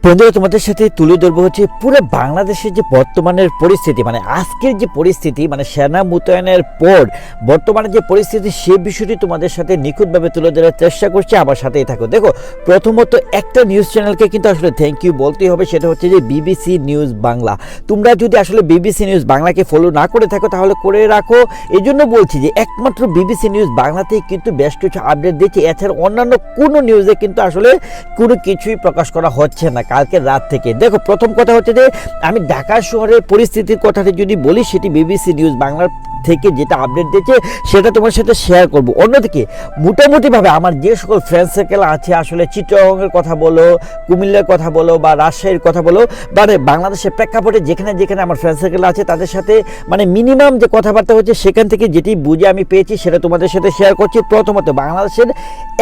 বন্ধুরা, তোমাদের সাথে তুলে ধরবো হচ্ছে পুরো বাংলাদেশের যে বর্তমানের পরিস্থিতি, মানে আজকের যে পরিস্থিতি, মানে সেনা মোতায়েনের পর বর্তমানে যে পরিস্থিতি, সে বিষয়টি তোমাদের সাথে নিখুঁতভাবে তুলে ধরার চেষ্টা করছি। আমার সাথেই থাকো। দেখো, প্রথমত একটা নিউজ চ্যানেলকে কিন্তু আসলে থ্যাংক ইউ বলতেই হবে, সেটা হচ্ছে যে বিবিসি নিউজ বাংলা। তোমরা যদি আসলে বিবিসি নিউজ বাংলাকে ফলো না করে থাকো তাহলে করে রাখো। এই জন্য বলছি যে একমাত্র বিবিসি নিউজ বাংলাতেই কিন্তু বেশ কিছু আপডেট দিচ্ছে। এছাড়া অন্যান্য কোনো নিউজে কিন্তু আসলে কোনো কিছুই প্রকাশ করা হচ্ছে না কালকে রাত থেকে। দেখো, প্রথম কথা হচ্ছে যে আমি ঢাকা শহরের পরিস্থিতির কথাটা যদি বলি, সেটি বিবিসি নিউজ বাংলার থেকে যেটা আপডেট দিয়েছে সেটা তোমার সাথে শেয়ার করব। অন্যদিকে মোটামুটিভাবে আমার যে সকল ফ্রেন্ড সার্কেল আছে, আসলে চিটগংয়ের কথা বলো, কুমিল্লার কথা বলো বা রাজশাহীর কথা বলো, মানে বাংলাদেশের প্রেক্ষাপটে যেখানে যেখানে আমার ফ্রেন্ড সার্কেল আছে তাদের সাথে মানে মিনিমাম যে কথাবার্তা হচ্ছে সেখান থেকে যেটি বুঝে আমি পেয়েছি সেটা তোমাদের সাথে শেয়ার করছি। প্রথমত বাংলাদেশের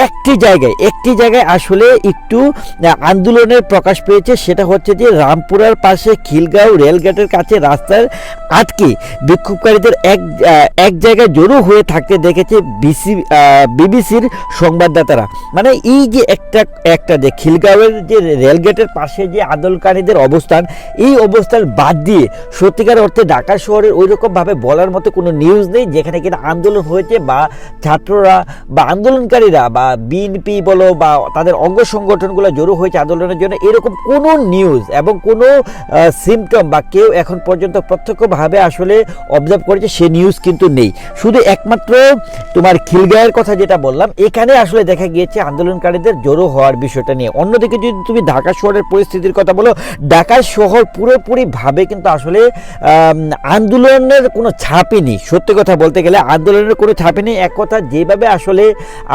একটি জায়গায় আসলে একটু আন্দোলনের প্রকাশ পেয়েছে, সেটা হচ্ছে যে রামপুরার পাশে খিলগাঁও রেলগেটের কাছে রাস্তার আটকে বিক্ষোভকারীদের এক জায়গায় জড়ো হয়ে থাকতে দেখেছে বিবিসির সংবাদদাতারা। মানে এই যে একটা যে খিলগাঁওয়ের যে রেলগেটের পাশে যে আন্দোলনকারীদের অবস্থান, এই অবস্থান বাদ দিয়ে সত্যিকার অর্থে ঢাকা শহরের ওই রকমভাবে বলার মতো কোনো নিউজ নেই যেখানে কিনা আন্দোলন হয়েছে বা ছাত্ররা বা আন্দোলনকারীরা বা বিএনপি বলো বা তাদের অঙ্গ সংগঠনগুলো জড়ো হয়েছে আন্দোলনের জন্য, এরকম কোনো নিউজ এবং কোনো সিমটম বা কেউ এখন পর্যন্ত প্রত্যক্ষভাবে আসলে অবজার্ভ করেছে সে নিউজ কিন্তু নেই। শুধু একমাত্র তোমার খিলগাঁওয়ের কথা যেটা বললাম, এখানে আসলে দেখা গিয়েছে আন্দোলনকারীদের জড়ো হওয়ার বিষয়টা নিয়ে। অন্যদিকে যদি তুমি ঢাকা শহরের পরিস্থিতির কথা বলো, ঢাকা শহর পুরোপুরিভাবে কিন্তু আসলে আন্দোলনের কোনো ছাপই নেই। সত্যি কথা বলতে গেলে আন্দোলনের কোনো ছাপই নেই। এক কথা, যেভাবে আসলে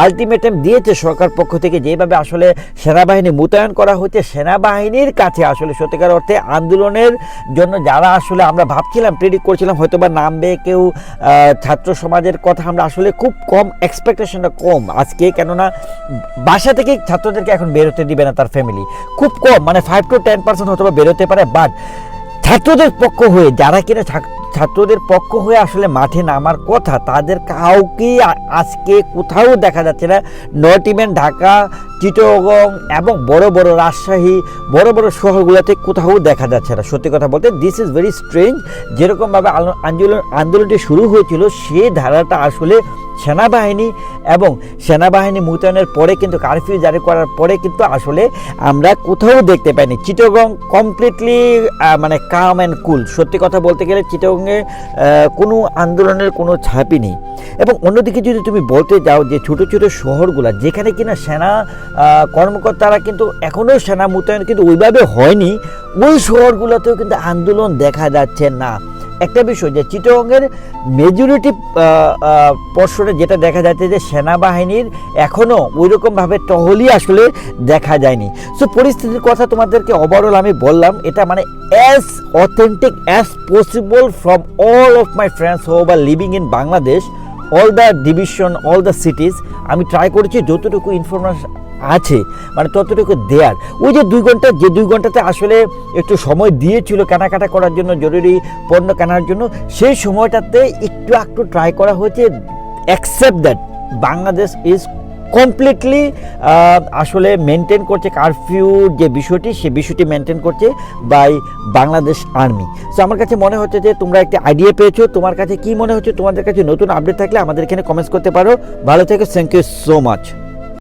আলটিমেটাম দিয়েছে সরকার পক্ষ থেকে, যেভাবে আসলে সেনাবাহিনী মোতায়েন করা হচ্ছে, সেনাবাহিনীর কাছে আসলে সত্যিকার অর্থে আন্দোলনের জন্য যারা আসলে আমরা ভাবছিলাম, প্রেডিক্ট করছিলাম হয়তো বা নামবে কেউ ছাত্র সমাজের কথা, আমরা আসলে খুব কম, এক্সপেকটেশনটা কম আজকে। কেননা বাসা থেকে ছাত্রদেরকে এখন বেরোতে দিবে না তার ফ্যামিলি, খুব কম, মানে 5 to 10% হয়তো বা বেরোতে পারে। বাট ছাত্রদের পক্ষ হয়ে যারা কিনা ছাত্রদের পক্ষ হয়ে আসলে মাঠে নামার কথা, তাদের কাউকে আজকে কোথাও দেখা যাচ্ছে না। নট ইভেন ঢাকা, চিটগং এবং বড় বড় রাজশাহী, বড় বড় শহরগুলোতে কোথাও দেখা যাচ্ছে না। সত্যি কথা বলতে দিস ইজ ভেরি স্ট্রেঞ্জ। যেরকমভাবে আন্দোলনটি শুরু হয়েছিল, সেই ধারাটা আসলে সেনাবাহিনী মোতায়েনের পরে কিন্তু কারফিউ জারি করার পরে কিন্তু আসলে আমরা কোথাও দেখতে পাইনি। চিটগং কমপ্লিটলি মানে কাম অ্যান্ড কুল। সত্যি কথা বলতে গেলে চিটগংয়ে কোনো আন্দোলনের কোনো ছাপই নেই। এবং অন্যদিকে যদি তুমি বলতে যাও যে ছোটো ছোটো শহরগুলো যেখানে কিনা সেনা কর্মকর্তারা কিন্তু এখনও সেনা মোতায়েন কিন্তু ওইভাবে হয়নি, ওই শহরগুলোতেও কিন্তু আন্দোলন দেখা যাচ্ছে না। একটা বিষয় যে চিটগংয়ের মেজরিটি পর্ষণে যেটা দেখা যাচ্ছে যে সেনাবাহিনীর এখনও ওই রকমভাবে টহলই আসলে দেখা যায়নি। সো পরিস্থিতির কথা তোমাদেরকে ওভারঅল আমি বললাম, এটা মানে as authentic as possible from all of my friends who are living in Bangladesh, all the division, all the cities. আমি ট্রাই করেছি যতটুকু ইনফরমেশন আছে মানে ততটুকু দেয়ার। ওই যে 2 ঘন্টা, যে 2 ঘন্টাতে আসলে একটু সময় দিয়েছিল কেনাকাটা করার জন্য, জরুরি পণ্য কেনার জন্য, সেই সময়টাতে একটু ট্রাই করা হয়েছে। Accept that Bangladesh is completely আসলে মেনটেন করছে কারফিউর যে বিষয়টি, সে বিষয়টি মেনটেন করছে বাই বাংলাদেশ আর্মি। সো আমার কাছে মনে হচ্ছে যে তোমরা একটা আইডিয়া পেয়েছো। তোমার কাছে কি মনে হচ্ছে? তোমাদের কাছে নতুন আপডেট থাকলে আমাদের এখানে কমেন্টস করতে পারো। ভালো থেকো, থ্যাংক ইউ সো মাচ।